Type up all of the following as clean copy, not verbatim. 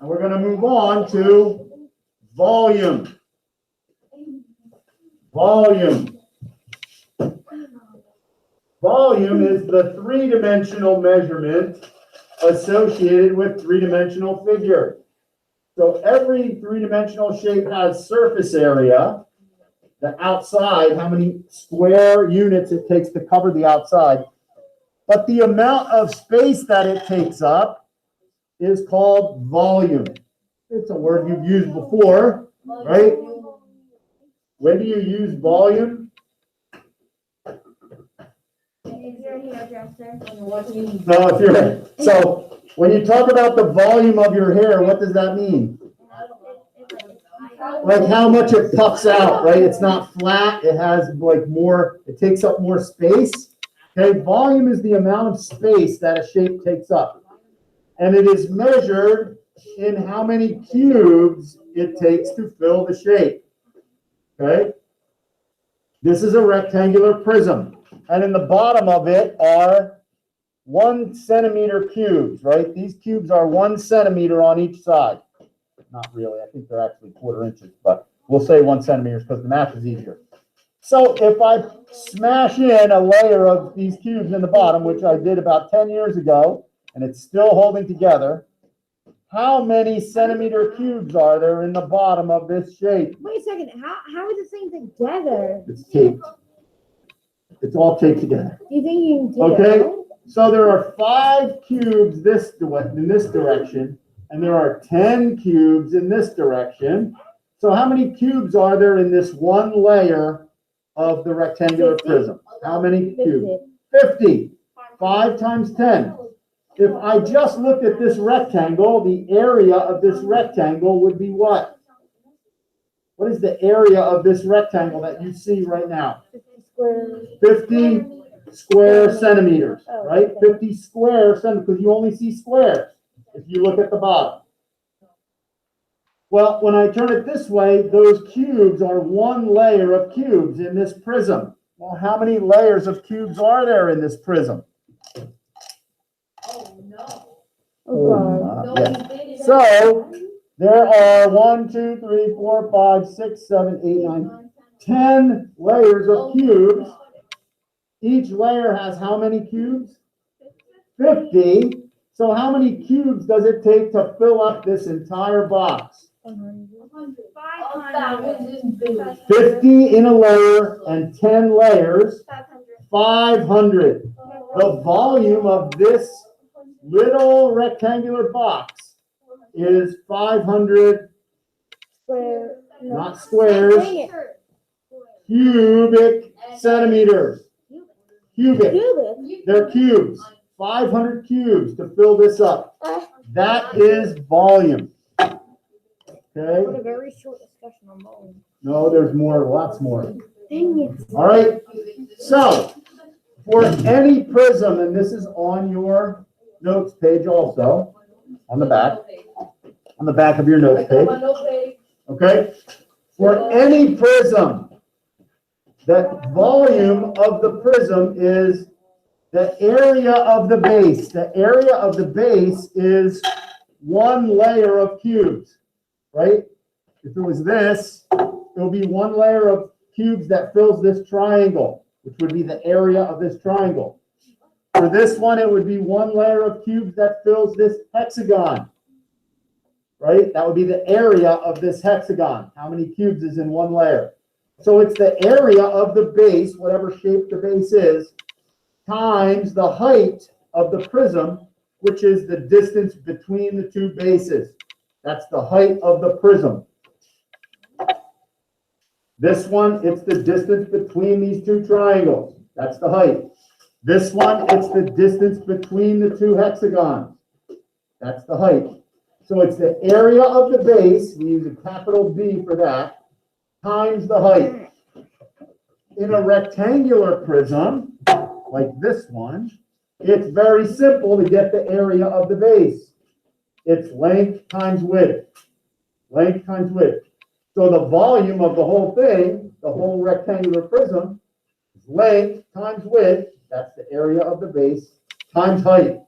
And we're going to move on to volume. Volume. Volume is the three-dimensional measurement associated with three-dimensional figure. So every three-dimensional shape has surface area. The outside, how many square units it takes to cover the outside. But the amount of space that it takes up is called volume. It's a word you've used before, right? When do you use volume? No, if you're, so when you talk about the volume of your hair, what does that mean? Like how much it puffs out, right? It's not flat. It has like more, it takes up more space. Okay, volume is the amount of space that a shape takes up. And it is measured in how many cubes it takes to fill the shape. Okay? This is a rectangular prism. And in the bottom of it are 1 centimeter cubes, right? These cubes are 1 centimeter on each side. Not really, I think they're actually 1/4 inches, but we'll say 1 centimeter because the math is easier. So if I smash in a layer of these cubes in the bottom, which I did about 10 years ago, and it's still holding together, how many centimeter cubes are there in the bottom of this shape? Wait a second, how is this thing together? It's taped. It's all taped together. Do you think you can do Okay, it? so there are 5 cubes in this direction, and there are 10 cubes in this direction. So how many cubes are there in this one layer of the rectangular 50? prism? How many 50. cubes? 50. 5 times 10. If I just looked at this rectangle, the area of this rectangle would be what? What is the area of this rectangle that you see right now? 50 square centimeters, right? 50 square centimeters, because you only see squares if you look at the bottom. Well, when I turn it this way, those cubes are one layer of cubes in this prism. Well, how many layers of cubes are there in this prism? Oh, Yeah. So there are 1, 2, 3, 4, 5, 6, 7, 8, 9, 10 layers of cubes. Each layer has how many cubes? 50. So how many cubes does it take to fill up this entire box? 50 in a layer and 10 layers. 500. The volume of this little rectangular box is 500, not squares, cubic centimeters. Cubic. They're cubes. 500 cubes to fill this up. That is volume. Okay? What a very short discussion on volume. No, there's more, lots more. Dang it. All right. So, for any prism, and this is on your notes page also, on the back of your notes page. Okay? For any prism, the volume of the prism is the area of the base. The area of the base is one layer of cubes, right? If it was this, it would be one layer of cubes that fills this triangle, which would be the area of this triangle. For this one, it would be one layer of cubes that fills this hexagon, right? That would be the area of this hexagon. How many cubes is in one layer? So it's the area of the base, whatever shape the base is, times the height of the prism, which is the distance between the two bases. That's the height of the prism. This one, it's the distance between these two triangles. That's the height. This one, it's the distance between the two hexagons. That's the height. So it's the area of the base, we use a capital B for that, times the height. In a rectangular prism, like this one, it's very simple to get the area of the base. It's length times width. Length times width. So the volume of the whole thing, the whole rectangular prism, is length times width, that's the area of the base, times height.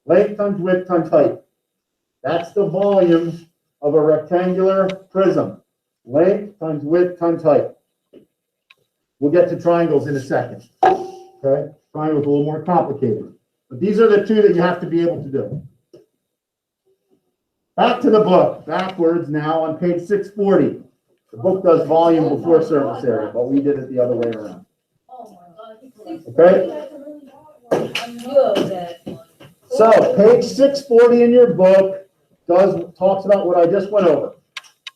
Length times width times height. That's the volume of a rectangular prism. Length times width times height. We'll get to triangles in a second. Okay? Triangles are a little more complicated. But these are the two that you have to be able to do. Back to the book. Backwards now on page 640. The book does volume before surface area, but we did it the other way around. Okay? So, page 640 in your book talks about what I just went over.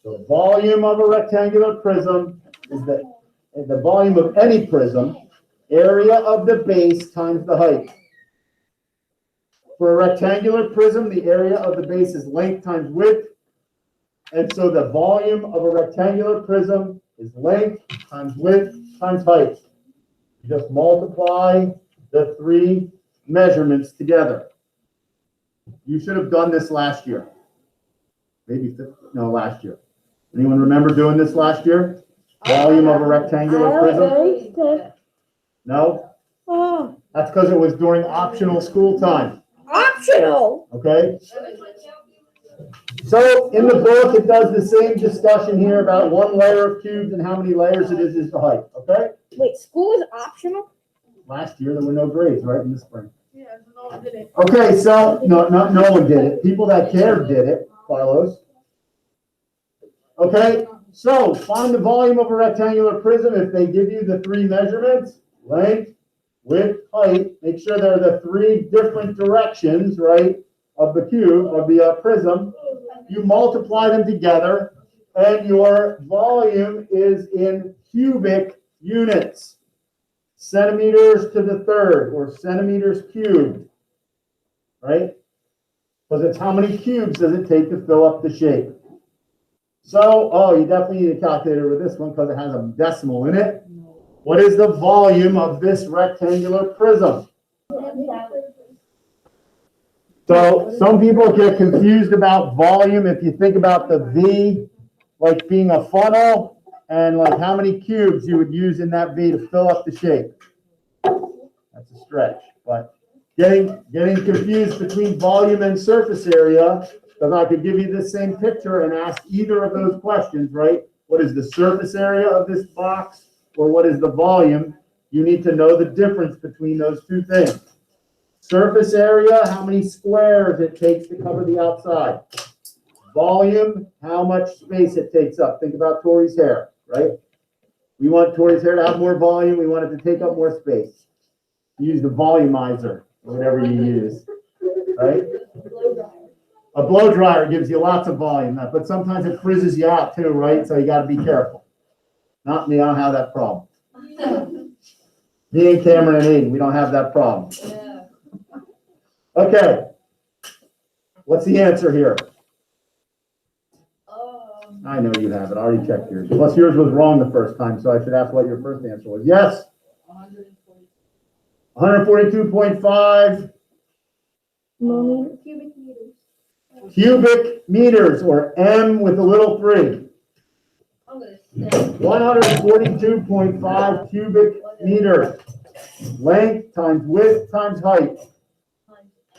The volume of a rectangular prism is the volume of any prism, area of the base times the height. For a rectangular prism, the area of the base is length times width. And so the volume of a rectangular prism is length times width times height. You just multiply the three measurements together. You should have done this last year. Last year. Anyone remember doing this last year? Volume of a rectangular prism? No? Oh, That's because it was during optional school time. optional. Okay? So in the book, it does the same discussion here about one layer of cubes and how many layers it is the height. Okay? Wait, school is optional? Last year, there were no grades, right, in the spring. Yeah, no one did it. Okay, so no one did it. People that cared did it, Carlos. Okay, so find the volume of a rectangular prism if they give you the three measurements, length, width, height. Make sure they're the three different directions, right, of the cube, of the prism. You multiply them together, and your volume is in cubic units. Centimeters to the third, or centimeters cubed, right? Because it's how many cubes does it take to fill up the shape. So, you definitely need a calculator with this one because it has a decimal in it. What is the volume of this rectangular prism? So, some people get confused about volume if you think about the V like being a funnel and like how many cubes you would use in that V to fill up the shape. That's a stretch, but getting confused between volume and surface area, because I could give you the same picture and ask either of those questions, right? What is the surface area of this box, or what is the volume? You need to know the difference between those two things. Surface area, how many squares it takes to cover the outside. Volume, how much space it takes up. Think about Tori's hair, right? We want Tori's hair to have more volume. We want it to take up more space. Use the volumizer, or whatever you use, right? A blow dryer gives you lots of volume, but sometimes it frizzes you out too, right? So you got to be careful. Not me, I don't have that problem. Me and Cameron and Aiden, we don't have that problem. Okay. What's the answer here? I know you have it. I already checked yours. Plus yours was wrong the first time, so I should ask what your first answer was. Yes? 142.5 cubic meters, or M with a little 3. 142.5 cubic meters. Length times width times height.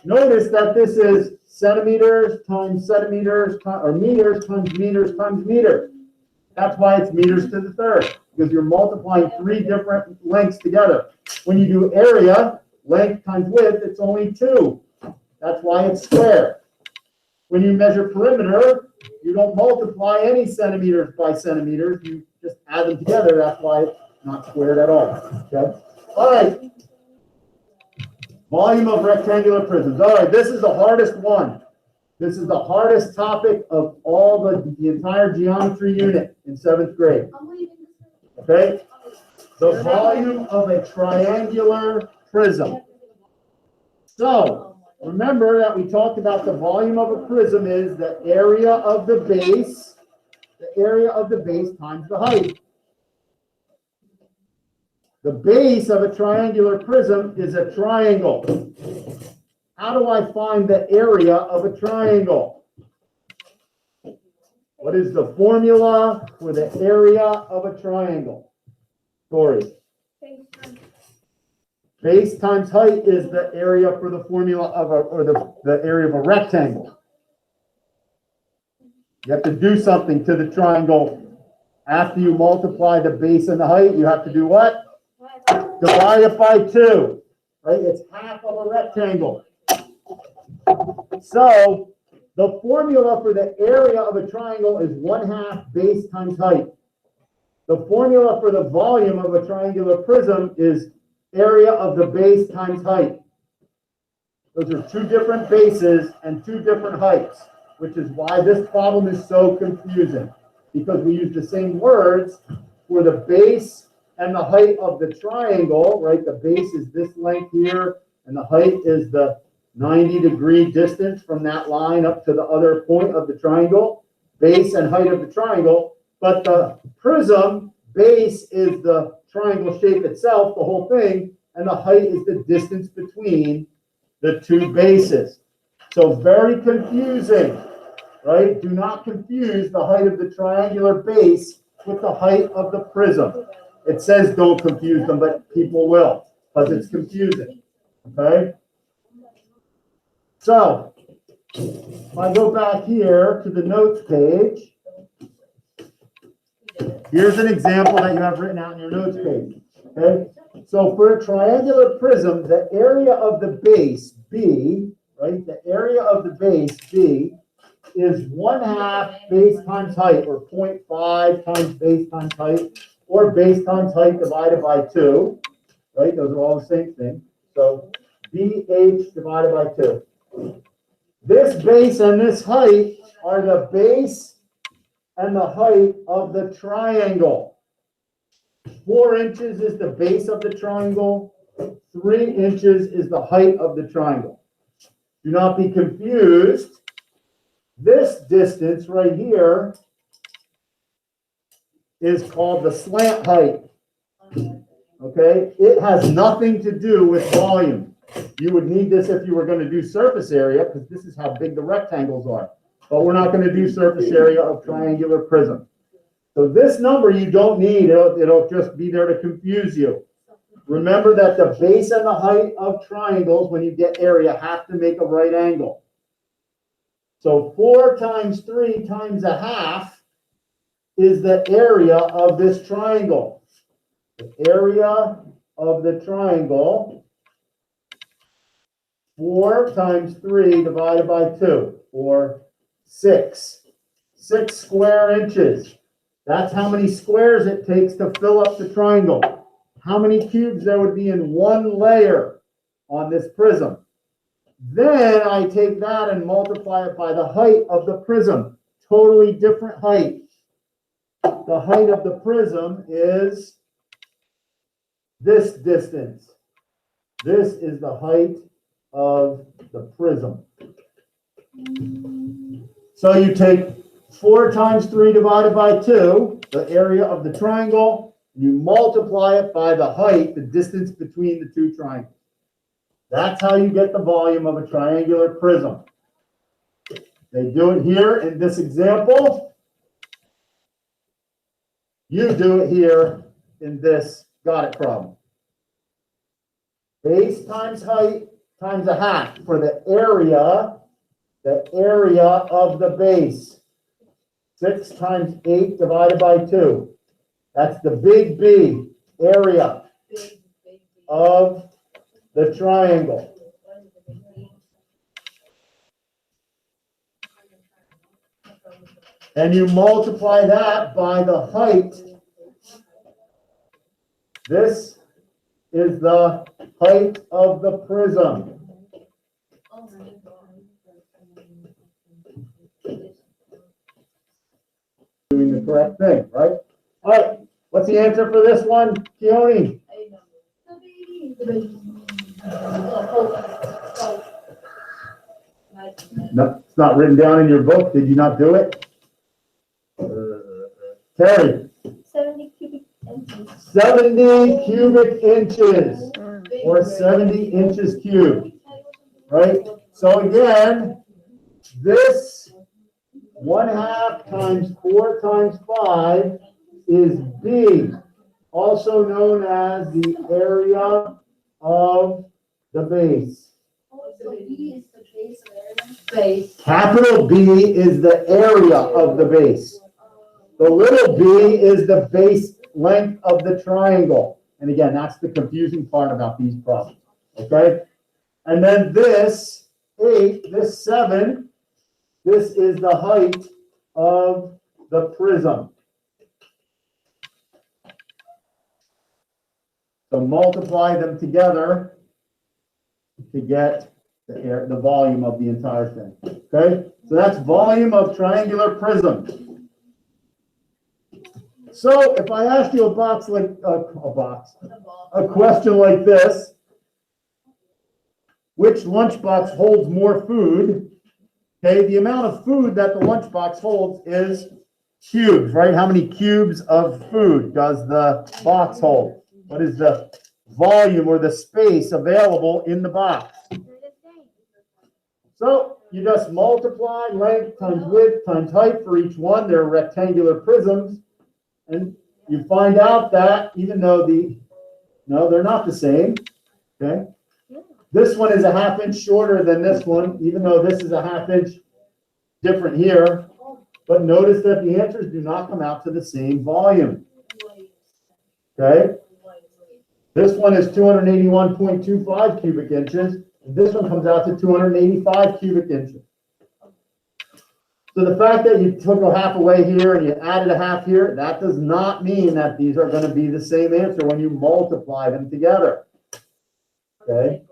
Notice that this is centimeters times centimeters, or meters times meters times meters. That's why it's meters to the third, because you're multiplying three different lengths together. When you do area, length times width, it's only 2. That's why it's square. When you measure perimeter, you don't multiply any centimeters by centimeters. You just add them together. That's why it's not squared at all. Okay? All right. Volume of rectangular prisms. All right, this is the hardest one. This is the hardest topic of all the entire geometry unit in 7th grade. Okay? The volume of a triangular prism. So, remember that we talked about the volume of a prism is the area of the base times the height. The base of a triangular prism is a triangle. How do I find the area of a triangle? What is the formula for the area of a triangle? Tori. Base times height is the area for the formula of the area of a rectangle. You have to do something to the triangle. After you multiply the base and the height, you have to do what? Divide it by 2, right? It's half of a rectangle. So the formula for the area of a triangle is 1/2 base times height. The formula for the volume of a triangular prism is area of the base times height. Those are 2 different bases and 2 different heights, which is why this problem is so confusing, because we use the same words for the base and the height of the triangle, right? The base is this length here, and the height is the 90-degree distance from that line up to the other point of the triangle, base and height of the triangle. But the prism base is the triangle shape itself, the whole thing, and the height is the distance between the 2 bases. So very confusing, right? Do not confuse the height of the triangular base with the height of the prism. It says don't confuse them, but people will, because it's confusing, okay? So, if I go back here to the notes page, here's an example that you have written out in your notes page, okay? So for a triangular prism, the area of the base, B, right, the area of the base, B, is 1/2 base times height, or 0.5 times base times height, or base times height divided by 2, right? Those are all the same thing. So BH divided by 2. This base and this height are the base and the height of the triangle. 4 inches is the base of the triangle. 3 inches is the height of the triangle. Do not be confused. This distance right here is called the slant height. Okay? It has nothing to do with volume. You would need this if you were going to do surface area, because this is how big the rectangles are. But we're not going to do surface area of triangular prism. So this number you don't need. It'll just be there to confuse you. Remember that the base and the height of triangles, when you get area, have to make a right angle. So 4 times 3 times 1/2 is the area of this triangle. The area of the triangle, 4 times 3 divided by 2, or 6. 6 square inches. That's how many squares it takes to fill up the triangle. How many cubes there would be in one layer on this prism. Then I take that and multiply it by the height of the prism. Totally different height. The height of the prism is this distance. This is the height of the prism. So you take 4 times 3 divided by 2, the area of the triangle, and you multiply it by the height, the distance between the 2 triangles. That's how you get the volume of a triangular prism. They do it here in this example. You do it here in this got it problem. Base times height times 1/2 for the area of the base. 6 times 8 divided by 2. That's the big B, area of the triangle. And you multiply that by the height. This is the height of the prism. Doing the correct thing, right? All right, what's the answer for this one, Keone? No, it's not written down in your book. Did you not do it? Terry. 70 cubic inches. 70 cubic inches, or 70 inches cubed, right? So again, this 1/2 times 4 times 5 is B, also known as the area of the base. So B is the Base. Capital B is the area of the base. The little b is the base length of the triangle. And again, that's the confusing part about these problems, okay? And then this 8, this 7, this is the height of the prism. So multiply them together to get the volume of the entire thing, okay? So that's volume of triangular prism. So if I ask you a question like this, which lunchbox holds more food? Okay, the amount of food that the lunchbox holds is cubes, right? How many cubes of food does the box hold? What is the volume or the space available in the box? So you just multiply length times width times height for each one. They're rectangular prisms. And you find out that even though they're not the same, okay? This one is a ½ inch shorter than this one, even though this is a ½ inch different here. But notice that the answers do not come out to the same volume, okay? This one is 281.25 cubic inches, and this one comes out to 285 cubic inches. So the fact that you took a half away here and you added a half here, that does not mean that these are going to be the same answer when you multiply them together. Okay?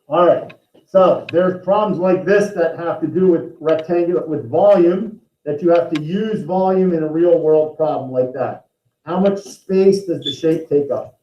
All right. So there's problems like this that have to do with volume, that you have to use volume in a real world problem like that. How much space does the shape take up?